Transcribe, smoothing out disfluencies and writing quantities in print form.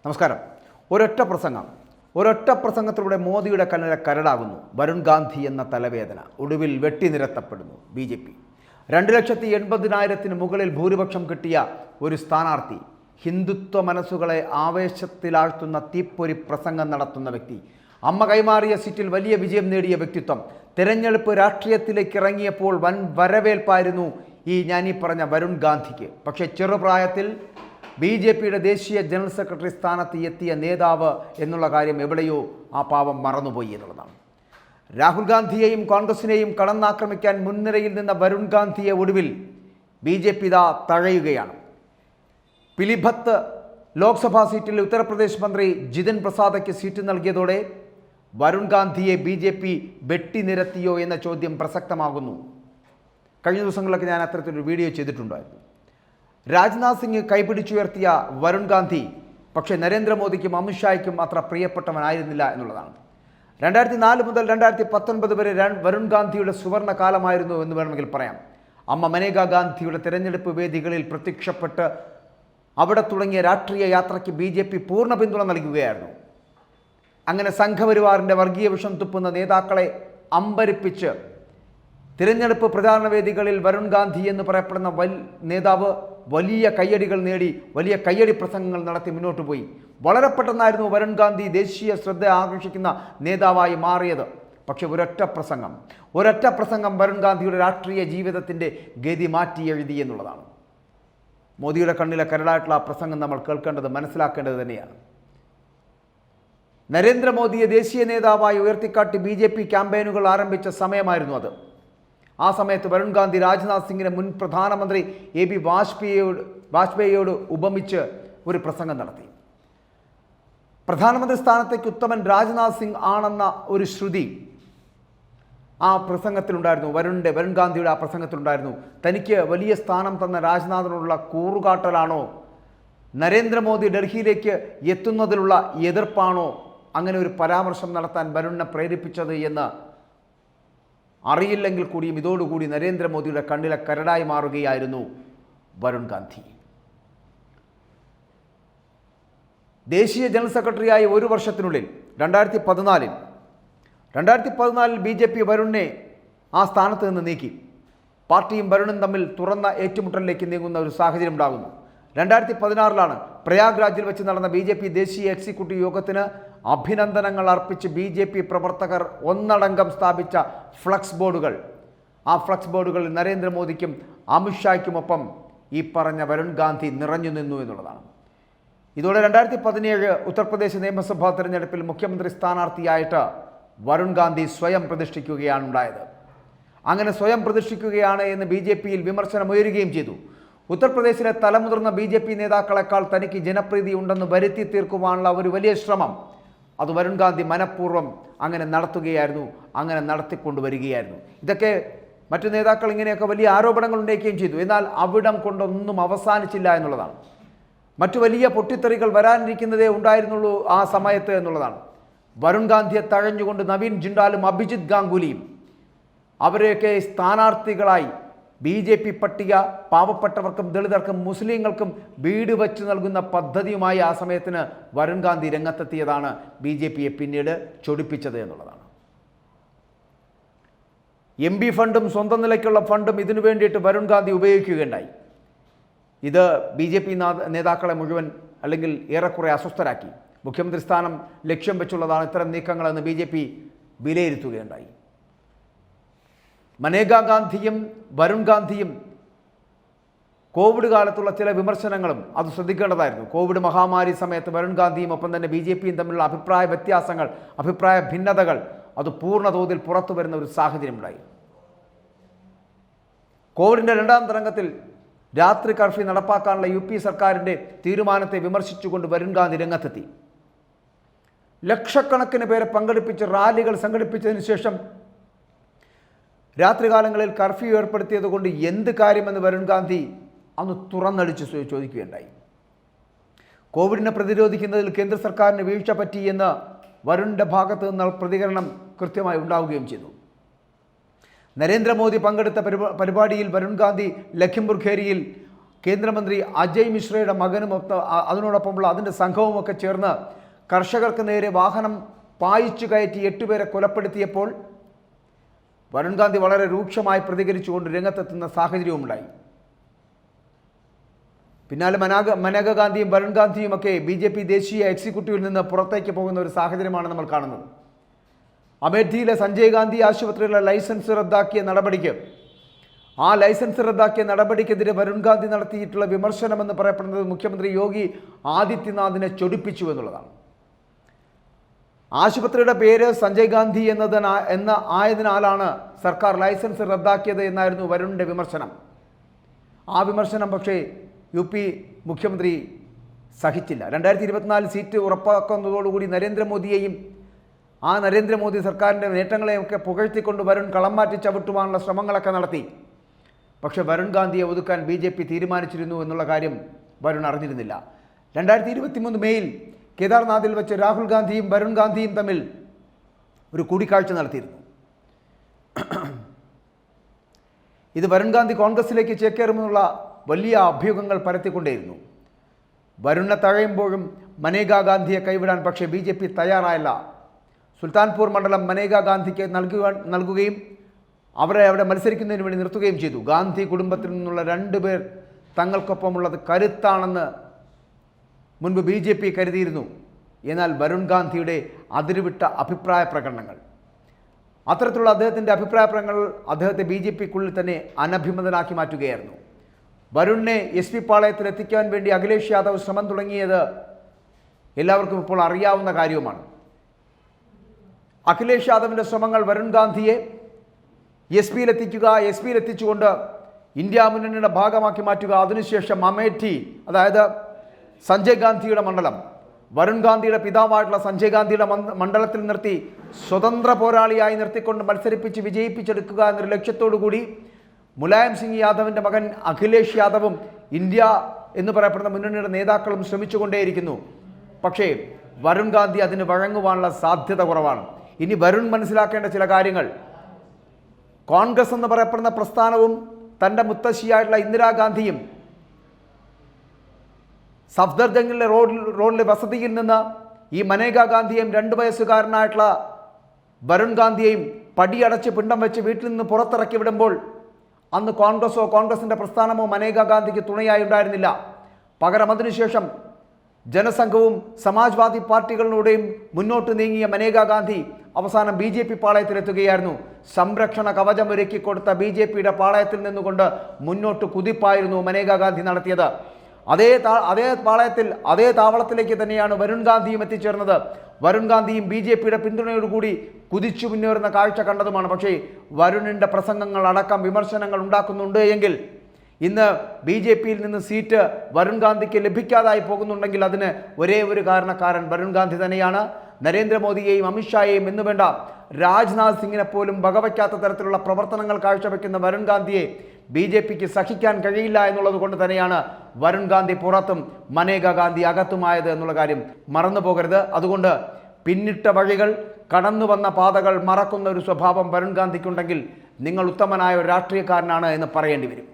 നമസ്കാരം. ഒരൊറ്റ പ്രസംഗത്തിലൂടെ മോദിയുടെ കണ്ണിലെ കരടാകുന്നു വരുൺ ഗാന്ധി എന്ന തലവേദന. ഒടുവിൽ വെട്ടിനിരത്തപ്പെടുന്നു BJP. 2,80,000 മുകളിൽ ഭൂരിപക്ഷം കിട്ടിയ ഒരു സ്ഥാനാർത്ഥി, ഹിന്ദുത്വ മനസ്സുകളെ ആവേശത്തിലാഴ്ത്തുന്ന തീപ്പൊരി പ്രസംഗം നടത്തുന്ന വ്യക്തി, അമ്മ കൈമാറിയ സീറ്റിൽ വലിയ വിജയം നേടിയ വ്യക്തിത്വം, തെരഞ്ഞെടുപ്പ് രാഷ്ട്രീയത്തിലേക്ക് ഇറങ്ങിയപ്പോൾ വൻ വരവേൽപ്പായിരുന്നു ഞാനീ പറഞ്ഞ വരുൺ ഗാന്ധിക്ക്. പക്ഷേ ചെറുപ്രായത്തിൽ BJPയുടെ ദേശീയ ജനറൽ സെക്രട്ടറി സ്ഥാനത്ത് എത്തിയ നേതാവ് എന്നുള്ള കാര്യം എവിടെയോ ആ പാവം മറന്നുപോയി എന്നുള്ളതാണ്. രാഹുൽ ഗാന്ധിയെയും കോൺഗ്രസിനെയും കടന്നാക്രമിക്കാൻ മുൻനിരയിൽ നിന്ന വരുൺ ഗാന്ധിയെ ഒടുവിൽ BJP തഴയുകയാണ്. പിലിഭത്ത് ലോക്സഭാ സീറ്റിൽ ഉത്തർപ്രദേശ് മന്ത്രി ജിതിൻ പ്രസാദയ്ക്ക് സീറ്റ് നൽകിയതോടെ വരുൺ ഗാന്ധിയെ BJP വെട്ടിനിരത്തിയോ എന്ന ചോദ്യം പ്രസക്തമാകുന്നു. കഴിഞ്ഞ ദിവസങ്ങളിലൊക്കെ ഞാൻ അത്തരത്തിലൊരു വീഡിയോ ചെയ്തിട്ടുണ്ടായിരുന്നു. രാജ്നാഥ് സിംഗ് കൈപിടിച്ചുയർത്തിയ വരുൺ ഗാന്ധി പക്ഷേ നരേന്ദ്രമോദിക്കും അമിത്ഷായ്ക്കും അത്ര പ്രിയപ്പെട്ടവനായിരുന്നില്ല എന്നുള്ളതാണ്. 2004 മുതൽ 2019 വരെ വരുൺ ഗാന്ധിയുടെ സുവർണ കാലമായിരുന്നു എന്ന് വേണമെങ്കിൽ പറയാം. അമ്മ മനേകാ ഗാന്ധിയുടെ തെരഞ്ഞെടുപ്പ് വേദികളിൽ പ്രത്യക്ഷപ്പെട്ട് അവിടെ തുടങ്ങിയ രാഷ്ട്രീയ യാത്രയ്ക്ക് BJP പൂർണ്ണ പിന്തുണ നൽകുകയായിരുന്നു. അങ്ങനെ സംഘപരിവാറിൻ്റെ വർഗീയ വിഷം തുപ്പുന്ന നേതാക്കളെ അമ്പരിപ്പിച്ച് തിരഞ്ഞെടുപ്പ് പ്രചാരണ വേദികളിൽ വരുൺ ഗാന്ധി എന്ന് പറയപ്പെടുന്ന നേതാവ് വലിയ കയ്യടികൾ നേടി, വലിയ കയ്യടി പ്രസംഗങ്ങൾ നടത്തി മുന്നോട്ട് പോയി. വളരെ പെട്ടെന്നായിരുന്നു വരുൺ ഗാന്ധി ദേശീയ ശ്രദ്ധ ആകർഷിക്കുന്ന നേതാവായി മാറിയത്. പക്ഷേ ഒരൊറ്റ പ്രസംഗം വരുൺ ഗാന്ധിയുടെ രാഷ്ട്രീയ ജീവിതത്തിൻ്റെ ഗതി മാറ്റി എഴുതി എന്നുള്ളതാണ്. മോദിയുടെ കണ്ണിലെ കരടായിട്ടുള്ള ആ പ്രസംഗം നമ്മൾ കേൾക്കേണ്ടത്, മനസ്സിലാക്കേണ്ടത് തന്നെയാണ്. നരേന്ദ്രമോദിയെ ദേശീയ നേതാവായി ഉയർത്തിക്കാട്ടി BJP ക്യാമ്പയിനുകൾ ആരംഭിച്ച സമയമായിരുന്നു അത്. ആ സമയത്ത് വരുൺ ഗാന്ധി രാജ്നാഥ് സിംഗിനെ മുൻ പ്രധാനമന്ത്രി AB വാജ്പേയിയോട് ഉപമിച്ച് ഒരു പ്രസംഗം നടത്തി. പ്രധാനമന്ത്രി സ്ഥാനത്തേക്ക് ഉത്തമൻ രാജ്നാഥ് സിംഗ് ആണെന്ന ഒരു ശ്രുതി ആ പ്രസംഗത്തിലുണ്ടായിരുന്നു. വരുൺ ഗാന്ധിയുടെ ആ പ്രസംഗത്തിലുണ്ടായിരുന്നു. തനിക്ക് വലിയ സ്ഥാനം തന്ന രാജ്നാഥിനോടുള്ള കൂറുകാട്ടലാണോ, നരേന്ദ്രമോദി ഡൽഹിയിലേക്ക് എത്തുന്നതിലുള്ള എതിർപ്പാണോ അങ്ങനെ ഒരു പരാമർശം നടത്താൻ വരുണിനെ പ്രേരിപ്പിച്ചത് എന്ന് അറിയില്ലെങ്കിൽ കൂടിയും ഇതോടുകൂടി നരേന്ദ്രമോദിയുടെ കണ്ണിലെ കരടായി മാറുകയായിരുന്നു വരുൺ ഗാന്ധി. ദേശീയ ജനറൽ സെക്രട്ടറിയായി ഒരു വർഷത്തിനുള്ളിൽ 2014 BJP വരുണിനെ ആ സ്ഥാനത്ത് നിന്ന് നീക്കി. പാർട്ടിയും വരുണും തമ്മിൽ തുറന്ന ഏറ്റുമുട്ടലിലേക്ക് നീങ്ങുന്ന ഒരു സാഹചര്യം ഉണ്ടാകുന്നു. 2016 പ്രയാഗ്രാജിൽ വെച്ച് നടന്ന BJP ദേശീയ എക്സിക്യൂട്ടീവ് യോഗത്തിന് അഭിനന്ദനങ്ങൾ അർപ്പിച്ച് BJP പ്രവർത്തകർ ഒന്നടങ്കം സ്ഥാപിച്ച ഫ്ലക്സ് ബോർഡുകൾ, ആ ഫ്ലക്സ് ബോർഡുകളിൽ നരേന്ദ്രമോദിക്കും അമിത്ഷായ്ക്കുമൊപ്പം ഈ പറഞ്ഞ വരുൺ ഗാന്ധി നിറഞ്ഞു നിന്നു എന്നുള്ളതാണ്. ഇതോടെ 2017 ഉത്തർപ്രദേശ് നിയമസഭാ തെരഞ്ഞെടുപ്പിൽ മുഖ്യമന്ത്രി സ്ഥാനാർത്ഥിയായിട്ട് വരുൺ ഗാന്ധി സ്വയം പ്രതിഷ്ഠിക്കുകയാണ് ഉണ്ടായത്. അങ്ങനെ സ്വയം പ്രതിഷ്ഠിക്കുകയാണ് എന്ന് BJPയിൽ വിമർശനമുയരുകയും ചെയ്തു. ഉത്തർപ്രദേശിലെ തലമുതിർന്ന BJP നേതാക്കളെക്കാൾ തനിക്ക് ജനപ്രീതി ഉണ്ടെന്ന് വരുത്തി തീർക്കുവാനുള്ള ഒരു വലിയ ശ്രമം അത് വരുൺ ഗാന്ധി മനഃപൂർവ്വം അങ്ങനെ നടത്തുകയായിരുന്നു, അങ്ങനെ നടത്തിക്കൊണ്ടുവരികയായിരുന്നു. ഇതൊക്കെ മറ്റു നേതാക്കൾ ഇങ്ങനെയൊക്കെ വലിയ ആരോപണങ്ങൾ ഉന്നയിക്കുകയും ചെയ്തു. എന്നാൽ അവിടം കൊണ്ടൊന്നും അവസാനിച്ചില്ല എന്നുള്ളതാണ്. മറ്റു വലിയ പൊട്ടിത്തെറികൾ വരാനിരിക്കുന്നതേ ഉണ്ടായിരുന്നുള്ളൂ ആ സമയത്ത് എന്നുള്ളതാണ്. വരുൺ ഗാന്ധിയെ തഴഞ്ഞുകൊണ്ട് നവീൻ ജിണ്ടാലും അഭിജിത് ഗാംഗുലിയും അവരെയൊക്കെ സ്ഥാനാർത്ഥികളായി BJP പട്ടിക പാവപ്പെട്ടവർക്കും ദളിതർക്കും മുസ്ലിങ്ങൾക്കും വീട് വച്ച് നൽകുന്ന പദ്ധതിയുമായി ആ സമയത്തിന് വരുൺ ഗാന്ധി രംഗത്തെത്തിയതാണ് BJPയെ പിന്നീട് ചൊടിപ്പിച്ചത് എന്നുള്ളതാണ്. MP ഫണ്ടും സ്വന്തം നിലയ്ക്കുള്ള ഫണ്ടും ഇതിനു വേണ്ടിയിട്ട് വരുൺ ഗാന്ധി ഉപയോഗിക്കുകയുണ്ടായി. ഇത് BJP നേതാക്കളെ മുഴുവൻ അല്ലെങ്കിൽ ഏറെക്കുറെ അസ്വസ്ഥരാക്കി. മുഖ്യമന്ത്രി സ്ഥാനം ലക്ഷ്യം വെച്ചുള്ളതാണ് ഇത്തരം നീക്കങ്ങളെന്ന് BJP വിലയിരുത്തുകയുണ്ടായി. മനേകാ ഗാന്ധിയും വരുൺ ഗാന്ധിയും കോവിഡ് കാലത്തുള്ള ചില വിമർശനങ്ങളും അത് ശ്രദ്ധിക്കേണ്ടതായിരുന്നു. കോവിഡ് മഹാമാരി സമയത്ത് വരുൺ ഗാന്ധിയും ഒപ്പം തന്നെ BJPയും തമ്മിലുള്ള അഭിപ്രായ വ്യത്യാസങ്ങൾ, അഭിപ്രായ ഭിന്നതകൾ അത് പൂർണ്ണ തോതിൽ പുറത്തു വരുന്ന ഒരു സാഹചര്യം ഉണ്ടായി. കോവിഡിൻ്റെ 2ാം തരംഗത്തിൽ രാത്രി കർഫ്യൂ നടപ്പാക്കാനുള്ള UP സർക്കാരിൻ്റെ തീരുമാനത്തെ വിമർശിച്ചുകൊണ്ട് വരുൺ ഗാന്ധി രംഗത്തെത്തി. ലക്ഷക്കണക്കിന് പേരെ പങ്കെടുപ്പിച്ച് റാലികൾ സംഘടിപ്പിച്ചതിന് ശേഷം രാത്രികാലങ്ങളിൽ കർഫ്യൂ ഏർപ്പെടുത്തിയത് കൊണ്ട് എന്ത് കാര്യമെന്ന് വരുൺ ഗാന്ധി അന്ന് തുറന്നടിച്ച് ചോദിക്കുകയുണ്ടായി. കോവിഡിനെ പ്രതിരോധിക്കുന്നതിൽ കേന്ദ്ര സർക്കാരിന് വീഴ്ച പറ്റി എന്ന് വരുണിൻ്റെ ഭാഗത്ത് നിന്ന് പ്രതികരണം കൃത്യമായി ഉണ്ടാവുകയും ചെയ്തു. നരേന്ദ്രമോദി പങ്കെടുത്ത പരിപാടിയിൽ വരുൺ ഗാന്ധി ലഖിംപൂർ ഖേരിയിൽ കേന്ദ്രമന്ത്രി അജയ് മിശ്രയുടെ മകനും അതിനോടൊപ്പമുള്ള അതിൻ്റെ സംഘവുമൊക്കെ ചേർന്ന് കർഷകർക്ക് നേരെ വാഹനം പായിച്ചു കയറ്റി 8 പേരെ കൊലപ്പെടുത്തിയപ്പോൾ വരുൺ ഗാന്ധി വളരെ രൂക്ഷമായി പ്രതികരിച്ചുകൊണ്ട് രംഗത്തെത്തുന്ന സാഹചര്യവുമുണ്ടായി. പിന്നാലെ മനേക ഗാന്ധിയും വരുൺ ഗാന്ധിയും ഒക്കെ BJP ദേശീയ എക്സിക്യൂട്ടീവിൽ നിന്ന് പുറത്തേക്ക് പോകുന്ന ഒരു സാഹചര്യമാണ് നമ്മൾ കാണുന്നത്. അമേഠിയിലെ സഞ്ജയ് ഗാന്ധി ആശുപത്രിയിലെ ലൈസൻസ് റദ്ദാക്കിയ നടപടിക്കെതിരെ വരുൺ ഗാന്ധി നടത്തിയിട്ടുള്ള വിമർശനമെന്ന് പറയപ്പെടുന്നത് മുഖ്യമന്ത്രി യോഗി ആദിത്യനാഥിനെ ചൊടിപ്പിച്ചു എന്നുള്ളതാണ്. ആശുപത്രിയുടെ പേര് സഞ്ജയ് ഗാന്ധി ആയതിനാലാണ് സർക്കാർ ലൈസൻസ് റദ്ദാക്കിയത് എന്നായിരുന്നു വരുണിൻ്റെ വിമർശനം. ആ വിമർശനം പക്ഷേ UP മുഖ്യമന്ത്രി സഹിച്ചില്ല. 2024 സീറ്റ് ഉറപ്പാക്കുന്നതോടുകൂടി നരേന്ദ്രമോദി സർക്കാരിൻ്റെ നേട്ടങ്ങളെയൊക്കെ പുകഴ്ത്തിക്കൊണ്ട് വരുൺ കളം മാറ്റി ചവിട്ടുവാനുള്ള ശ്രമങ്ങളൊക്കെ നടത്തി. പക്ഷേ വരുൺ ഗാന്ധിയെ ഒതുക്കാൻ BJP തീരുമാനിച്ചിരുന്നു എന്നുള്ള കാര്യം വരുൺ അറിഞ്ഞിരുന്നില്ല. 2023 മെയ്യിൽ കേദാർനാഥിൽ വെച്ച് രാഹുൽ ഗാന്ധിയും വരുൺ ഗാന്ധിയും തമ്മിൽ ഒരു കൂടിക്കാഴ്ച നടത്തിയിരുന്നു. ഇത് വരുൺ ഗാന്ധി കോൺഗ്രസിലേക്ക് ചേക്കേറുമെന്നുള്ള വലിയ അഭ്യൂഹങ്ങൾ പരത്തിക്കൊണ്ടേയിരുന്നു. വരുണിനെ തഴയുമ്പോഴും മനേകാ ഗാന്ധിയെ കൈവിടാൻ പക്ഷേ BJP തയ്യാറായില്ല. സുൽത്താൻപൂർ മണ്ഡലം മനേകാ ഗാന്ധിക്ക് നൽകുകയും അവരെ അവിടെ മത്സരിക്കുന്നതിന് വേണ്ടി നിർത്തുകയും ചെയ്തു. ഗാന്ധി കുടുംബത്തിൽ നിന്നുള്ള 2 പേർ തങ്ങൾക്കൊപ്പമുള്ളത് കരുത്താണെന്ന് മുൻപ് BJP കരുതിയിരുന്നു. എന്നാൽ വരുൺ ഗാന്ധിയുടെ അതിരുവിട്ട അഭിപ്രായ പ്രകടനങ്ങൾ, അത്തരത്തിലുള്ള അദ്ദേഹത്തിൻ്റെ അഭിപ്രായ പ്രകടനങ്ങൾ അദ്ദേഹത്തെ BJPക്കുള്ളിൽ തന്നെ അനഭിമതനാക്കി മാറ്റുകയായിരുന്നു. വരുണിനെ SP പാളയത്തിൽ എത്തിക്കാൻ വേണ്ടി അഖിലേഷ് യാദവ് ശ്രമം തുടങ്ങിയത് എല്ലാവർക്കും ഇപ്പോൾ അറിയാവുന്ന കാര്യവുമാണ്. അഖിലേഷ് യാദവിൻ്റെ ശ്രമങ്ങൾ വരുൺ ഗാന്ധിയെ SP-യിൽ എത്തിച്ചുകൊണ്ട് ഇന്ത്യ മുന്നണിയുടെ ഭാഗമാക്കി മാറ്റുക, അതിനുശേഷം അമേഠി, അതായത് സഞ്ജയ് ഗാന്ധിയുടെ മണ്ഡലം, വരുൺ ഗാന്ധിയുടെ പിതാവായിട്ടുള്ള സഞ്ജയ് ഗാന്ധിയുടെ മണ്ഡലത്തിൽ നിർത്തി സ്വതന്ത്ര പോരാളിയായി നിർത്തിക്കൊണ്ട് മത്സരിപ്പിച്ച് വിജയിപ്പിച്ചെടുക്കുക എന്നൊരു ലക്ഷ്യത്തോടു കൂടി മുലായം സിംഗ് യാദവിൻ്റെ മകൻ അഖിലേഷ് യാദവും ഇന്ത്യ എന്ന് പറയപ്പെടുന്ന മുന്നണിയുടെ നേതാക്കളും ശ്രമിച്ചുകൊണ്ടേയിരിക്കുന്നു. പക്ഷേ വരുൺ ഗാന്ധി അതിന് വഴങ്ങുവാനുള്ള സാധ്യത കുറവാണ്. ഇനി വരുൺ മനസ്സിലാക്കേണ്ട ചില കാര്യങ്ങൾ, കോൺഗ്രസ് എന്ന് പറയപ്പെടുന്ന പ്രസ്ഥാനവും തൻ്റെ മുത്തശ്ശിയായിട്ടുള്ള ഇന്ദിരാഗാന്ധിയും സഫ്ദർജംഗിലെ റോഡിലെ വസതിയിൽ നിന്ന് ഈ മനേകാ ഗാന്ധിയെയും 2 വയസ്സുകാരനായിട്ടുള്ള വരുൺ ഗാന്ധിയെയും പടിയടച്ച് പിണ്ടം വെച്ച് വീട്ടിൽ നിന്ന് പുറത്തിറക്കി വിടുമ്പോൾ അന്ന് കോൺഗ്രസിൻ്റെ പ്രസ്ഥാനമോ മനേകാ ഗാന്ധിക്ക് തുണയായി ഉണ്ടായിരുന്നില്ല. പകരം അതിനുശേഷം ജനസംഘവും സമാജ്വാദി പാർട്ടികളിലൂടെയും മുന്നോട്ട് നീങ്ങിയ മനേകാ ഗാന്ധി അവസാനം BJP പാളയത്തിലെത്തുകയായിരുന്നു. സംരക്ഷണ കവചം ഒരുക്കിക്കൊടുത്ത BJPയുടെ പാളയത്തിൽ നിന്നുകൊണ്ട് മുന്നോട്ട് കുതിപ്പായിരുന്നു മനേകാ ഗാന്ധി നടത്തിയത്. അതേ പാളയത്തിൽ അതേ താവളത്തിലേക്ക് തന്നെയാണ് വരുൺ ഗാന്ധിയും എത്തിച്ചേർന്നത്. വരുൺ ഗാന്ധിയും BJPയുടെ പിന്തുണയോടുകൂടി കുതിച്ചു മുന്നേറുന്ന കാഴ്ച കണ്ടതുമാണ്. പക്ഷേ വരുണിൻ്റെ പ്രസംഗങ്ങൾ അടക്കം വിമർശനങ്ങൾ ഉണ്ടാക്കുന്നുണ്ട് എങ്കിൽ ഇന്ന് BJPയിൽ നിന്ന് സീറ്റ് വരുൺ ഗാന്ധിക്ക് ലഭിക്കാതായി പോകുന്നുണ്ടെങ്കിൽ അതിന് ഒരേ ഒരു കാരണക്കാരൻ വരുൺ ഗാന്ധി തന്നെയാണ്. നരേന്ദ്രമോദിയെയും അമിത്ഷായെയും എന്ന് വേണ്ട രാജ്നാഥ് സിംഗിനെ പോലും വകവയ്ക്കാത്ത തരത്തിലുള്ള പ്രവർത്തനങ്ങൾ കാഴ്ചവെക്കുന്ന വരുൺ ഗാന്ധിയെ BJPക്ക് സഹിക്കാൻ കഴിയില്ല എന്നുള്ളത് കൊണ്ട് തന്നെയാണ് വരുൺ ഗാന്ധി പുറത്തും മനേകാ ഗാന്ധി അകത്തുമായത് എന്നുള്ള കാര്യം മറന്നു പോകരുത്. അതുകൊണ്ട് പിന്നിട്ട വഴികൾ, കടന്നു വന്ന പാതകൾ മറക്കുന്ന ഒരു സ്വഭാവം വരുൺ ഗാന്ധിക്കുണ്ടെങ്കിൽ നിങ്ങൾ ഉത്തമനായ ഒരു രാഷ്ട്രീയക്കാരനാണ് എന്ന് പറയേണ്ടി വരും.